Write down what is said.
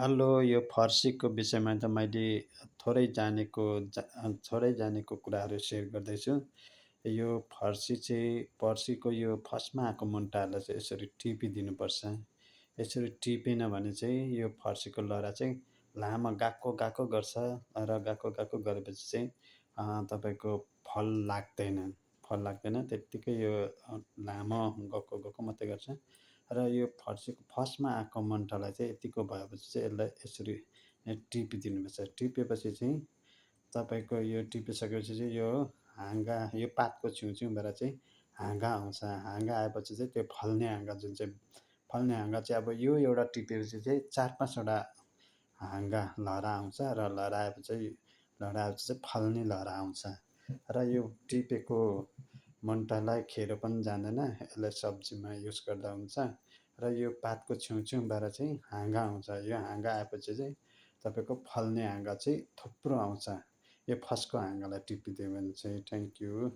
Hello, यो फर्सीको विषयमा त मैले थोरै जानेको कुराहरू सेयर गर्दैछु। यो फर्सीको यो फर्स्टमा आएको मुन्टाहरूलाई चाहिँ यसरी टिपिदिनुपर्छ। यसरी टिपेन भने चाहिँ यो फर्सीको लहरा चाहिँ लामो गएको गएको गर्छ र गएको गएको गरेपछि चाहिँ तपाईँको फल लाग्दैन। त्यत्तिकै यो लामो गएको गएको मात्रै गर्छ। र यो फर्सीको फर्स्टमा आएको मुन्टालाई चाहिँ यतिको भएपछि चाहिँ यसलाई यसरी टिपिदिनुपर्छ। टिपेपछि चाहिँ तपाईँको यो टिपिसकेपछि चाहिँ यो पातको छेउछेउबाट चाहिँ हाँगा आउँछ। हाँगा आएपछि चाहिँ त्यो फल्ने हाँगा फल्ने हाँगा चाहिँ अब यो एउटा टिपेपछि चाहिँ 4-5 वटा हाँगा लहरा आउँछ र लहराएपछि चाहिँ फल्ने लहरा आउँछ। र यो टिपेको मुन्टालाई खेरो पनि जाँदैन, यसलाई सब्जीमा युज गर्दा हुन्छ। र यो पातको छेउछेउबाट चाहिँ हाँगा आउँछ। यो हाँगा आएपछि चाहिँ तपाईँको फल्ने हाँगा चाहिँ थुप्रो आउँछ। यो फर्स्टको हाँगालाई टिपिदियो भने चाहिँ थ्याङ्क यू।